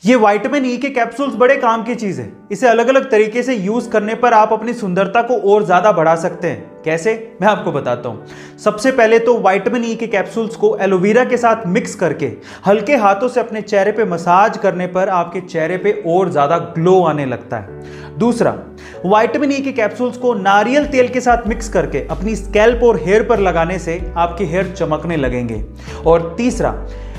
ये vitamin E के capsules बड़े काम की चीज है। इसे अलग अलग तरीके से यूज करने पर आप अपनी सुंदरता को और ज्यादा बढ़ा सकते हैं। कैसे, मैं आपको बताता हूं। सबसे पहले तो विटामिन ई के कैप्सूल्स को एलोवेरा के साथ मिक्स करके हल्के हाथों से अपने चेहरे पे मसाज करने पर आपके चेहरे पे और ज्यादा ग्लो आने लगता है। दूसरा, विटामिन ई के कैप्सूल्स को नारियल तेल के साथ मिक्स करके अपनी स्कैल्प और हेयर पर लगाने से आपके हेयर चमकने लगेंगे। और तीसरा,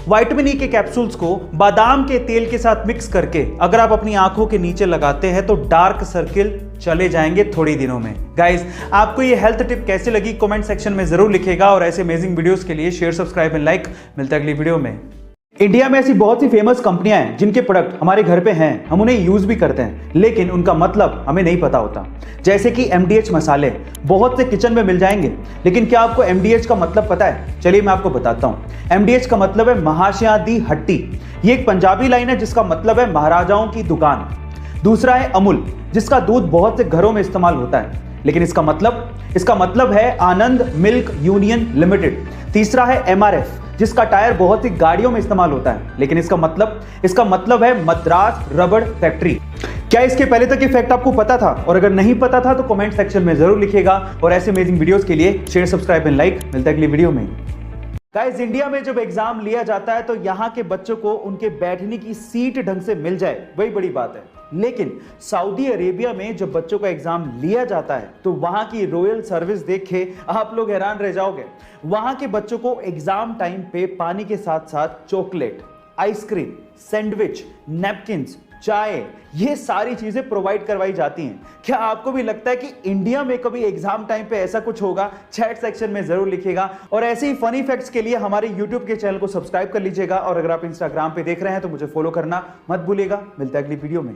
विटामिन ई के कैप्सूल्स को बादाम के तेल के साथ मिक्स करके अगर आप अपनी आंखों के नीचे लगाते हैं तो डार्क सर्किल चले जाएंगे थोड़ी दिनों में। गाइस, आपको ये हेल्थ टिप कैसे लगी कमेंट सेक्शन में जरूर लिखिएगा और ऐसे अमेजिंग वीडियोस के लिए शेयर, सब्सक्राइब एंड लाइक। मिलता है अगली वीडियो में। इंडिया में ऐसी बहुत सी फेमस कंपनियां हैं जिनके प्रोडक्ट हमारे घर पे हैं, हम उन्हें यूज भी करते हैं, लेकिन उनका मतलब हमें नहीं पता होता। जैसे कि MDH मसाले बहुत से किचन में मिल जाएंगे, लेकिन क्या आपको MDH का मतलब पता है? चलिए मैं आपको बताता हूं। MDH का मतलब है महाशया दी हट्टी। ये एक पंजाबी लाइन है जिसका मतलब है महाराजाओं की दुकान। दूसरा है अमूल, जिसका दूध बहुत से घरों में इस्तेमाल होता है, लेकिन इसका मतलब है आनंद मिल्क यूनियन लिमिटेड। तीसरा है MRF, जिसका टायर बहुत सी गाड़ियों में इस्तेमाल होता है, लेकिन इसका मतलब है मद्रास रबड़ फैक्ट्री। क्या इसके पहले तक ये फैक्ट आपको पता था? और अगर नहीं पता था तो कमेंट सेक्शन में जरूर लिखिएगा और ऐसे अमेजिंग वीडियोस के लिए शेयर, सब्सक्राइब एंड लाइक। मिलता है अगली वीडियो में। गाइस, इंडिया में जब एग्जाम लिया जाता है तो यहाँ के बच्चों को उनके बैठने की सीट ढंग से मिल जाए, वही बड़ी बात है। लेकिन सऊदी अरेबिया में जब बच्चों का एग्जाम लिया जाता है तो वहां की रॉयल सर्विस देख के आप लोग हैरान रह जाओगे। वहां के बच्चों को एग्जाम टाइम पे पानी के साथ साथ चॉकलेट, आइसक्रीम, सैंडविच, नैपकिन्स, चाय, ये सारी चीजें प्रोवाइड करवाई जाती हैं। क्या आपको भी लगता है कि इंडिया में कभी एग्जाम टाइम पे ऐसा कुछ होगा? चैट सेक्शन में जरूर लिखिएगा और ऐसे ही फनी फैक्ट्स के लिए हमारे यूट्यूब के चैनल को सब्सक्राइब कर लीजिएगा और अगर आप इंस्टाग्राम पे देख रहे हैं तो मुझे फॉलो करना मत भूलिएगा। मिलता है अगली वीडियो में।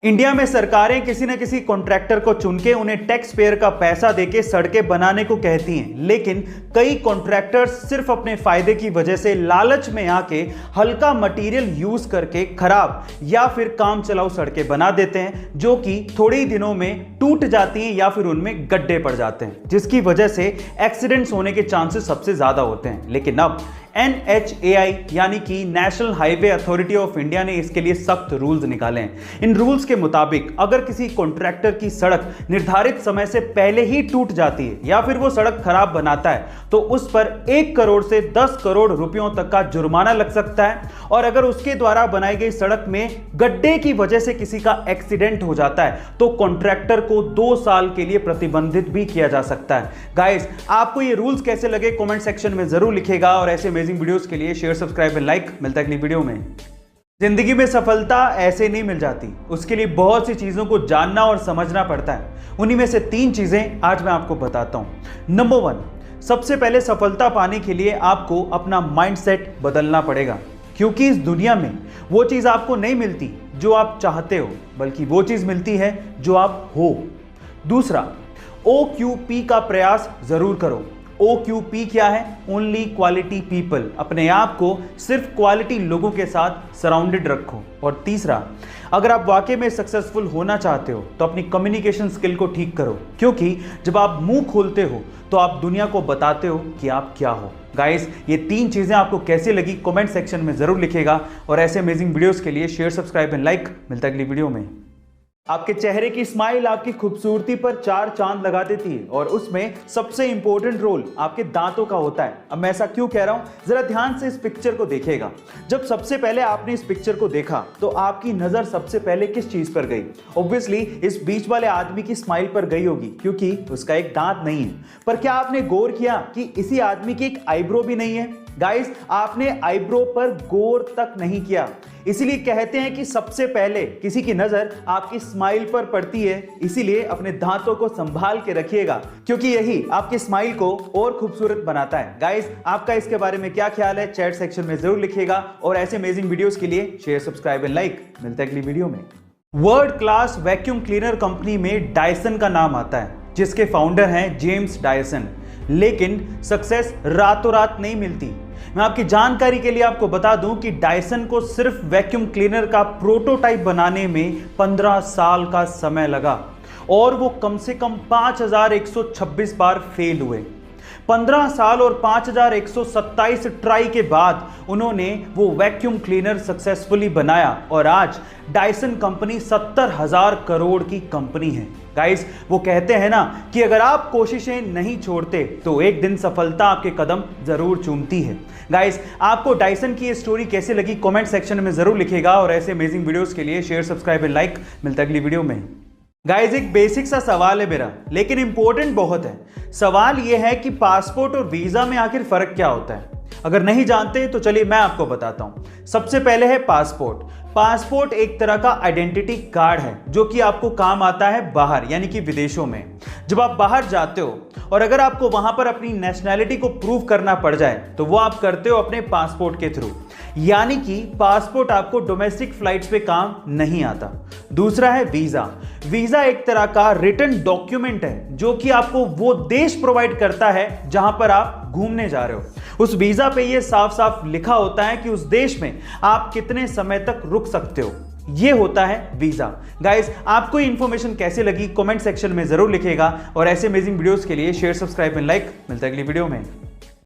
इंडिया में सरकारें किसी न किसी कॉन्ट्रैक्टर को चुन के उन्हें टैक्स पेयर का पैसा देके सड़कें बनाने को कहती हैं, लेकिन कई कॉन्ट्रैक्टर्स सिर्फ अपने फायदे की वजह से लालच में आके हल्का मटेरियल यूज करके खराब या फिर काम चलाऊ सड़कें बना देते हैं, जो कि थोड़े ही दिनों में टूट जाती हैं या फिर उनमें गड्ढे पड़ जाते हैं, जिसकी वजह से एक्सीडेंट्स होने के चांसेस सबसे ज्यादा होते हैं। लेकिन अब NHAI यानी कि national highway authority of India ने इसके लिए सख्त रूल्स निकाले हैं। इन रूल्स के मुताबिक अगर किसी कॉन्ट्रैक्टर की सड़क निर्धारित समय से पहले ही टूट जाती है या फिर वो सड़क खराब बनाता है तो उस पर 1 करोड़ से 10 करोड़ रुपयों तक का जुर्माना लग सकता है। और अगर उसके द्वारा बनाई गई सड़क में गड्ढे की वजह से किसी का एक्सीडेंट हो जाता है तो कॉन्ट्रैक्टर को 2 साल के लिए प्रतिबंधित भी किया जा सकता है। गाइस, आपको ये रूल्स कैसे लगे कमेंट सेक्शन में जरूर लिखिएगा और ऐसे वीडियोस के लिए शेयर, सब्सक्राइब एंड लाइक। मिलता है अगली वीडियो में। जिंदगी में सफलता ऐसे नहीं मिल जाती, उसके लिए बहुत सी चीजों को जानना और समझना पड़ता है। उन्हीं में से 3 चीजें आज मैं आपको बताता हूं। नंबर 1, सबसे पहले सफलता पाने के लिए आपको अपना माइंडसेट बदलना पड़ेगा, क्योंकि इस दुनिया में वो चीज आपको नहीं मिलती जो आप चाहते हो, बल्कि वो चीज मिलती है जो आप हो। दूसरा, OQP का प्रयास जरूर करो। OQP क्या है? Only quality people. अपने आप को सिर्फ क्वालिटी लोगों के साथ सराउंडेड रखो। और तीसरा, अगर आप वाकई में सक्सेसफुल होना चाहते हो तो अपनी कम्युनिकेशन स्किल को ठीक करो, क्योंकि जब आप मुंह खोलते हो तो आप दुनिया को बताते हो कि आप क्या हो। गाइस, ये 3 चीजें आपको कैसी लगी कमेंट सेक्शन में जरूर लिखिएगा और ऐसे अमेजिंग वीडियोस के लिए शेयर, सब्सक्राइब एंड लाइक। मिलता है अगली वीडियो में। आपके चेहरे की स्माइल आपकी खूबसूरती पर 4 चांद लगा देती है और उसमें सबसे इंपॉर्टेंट रोल आपके दांतों का होता है। अब मैं ऐसा क्यों कह रहा हूं, जरा ध्यान से इस पिक्चर को देखिएगा। जब सबसे पहले आपने इस पिक्चर को देखा तो आपकी नजर सबसे पहले किस चीज पर गई? ऑब्वियसली इस बीच वाले आदमी की स्माइल पर गई होगी, क्योंकि उसका एक दांत नहीं है। पर क्या आपने गौर किया कि इसी आदमी की एक आईब्रो भी नहीं है? गाइस, आपने आईब्रो पर गौर तक नहीं किया। इसीलिए कहते हैं कि सबसे पहले किसी की नजर आपकी स्माइल पर पड़ती है। इसीलिए अपने दांतों को संभाल के रखिएगा, क्योंकि यही आपकी स्माइल को और खूबसूरत बनाता है। गाइस, आपका इसके बारे में क्या ख्याल है? चैट सेक्शन में जरूर लिखिएगा और ऐसे अमेजिंग वीडियोस के लिए शेयर, सब्सक्राइब एंड लाइक। मिलते हैं अगली वीडियो में। World class vacuum cleaner company में डायसन का नाम आता है, जिसके फाउंडर हैं जेम्स डायसन। लेकिन सक्सेस रातों रात नहीं मिलती। मैं आपकी जानकारी के लिए आपको बता दूं कि डायसन को सिर्फ वैक्यूम क्लीनर का प्रोटोटाइप बनाने में 15 साल का समय लगा और वो कम से कम 5126 बार फेल हुए। 15 साल और 5127 ट्राई के बाद उन्होंने वो वैक्यूम क्लीनर सक्सेसफुली बनाया और आज डायसन कंपनी 70,000 करोड़ की कंपनी है। गाइस, वो कहते हैं ना कि अगर आप कोशिशें नहीं छोड़ते तो एक दिन सफलता आपके कदम जरूर चूमती है। गाइस, आपको डायसन की ये स्टोरी कैसे लगी कमेंट सेक्शन में जरूर लिखिएगा और ऐसे अमेजिंग वीडियोस के लिए शेयर, सब्सक्राइब एंड लाइक। मिलता है अगली वीडियो में। गाइस, एक बेसिक सा सवाल है मेरा, लेकिन इंपॉर्टेंट बहुत है। सवाल यह है कि पासपोर्ट और वीजा में आखिर फर्क क्या होता है? अगर नहीं जानते तो चलिए मैं आपको बताता हूं। सबसे पहले है पासपोर्ट। पासपोर्ट एक तरह का आइडेंटिटी कार्ड है जो कि आपको काम आता है बाहर, यानी कि विदेशों में। जब आप बाहर जाते हो और अगर आपको वहां पर अपनी नेशनैलिटी को प्रूव करना पड़ जाए तो वो आप करते हो अपने पासपोर्ट के थ्रू, यानी कि पासपोर्ट आपको डोमेस्टिक फ्लाइट्स पे काम नहीं आता। दूसरा है वीजा। वीजा एक तरह का रिटन डॉक्यूमेंट है जो कि आपको वो देश प्रोवाइड करता है जहां पर आप घूमने जा रहे हो। उस वीजा पे ये साफ साफ लिखा होता है कि उस देश में आप कितने समय तक रुक सकते हो। ये होता है वीजा। गाइस, आपको ये इंफॉर्मेशन कैसे लगी कमेंट सेक्शन में जरूर लिखिएगा और ऐसे अमेजिंग वीडियोस के लिए शेयर, सब्सक्राइब एंड लाइक। मिलता है अगली वीडियो में।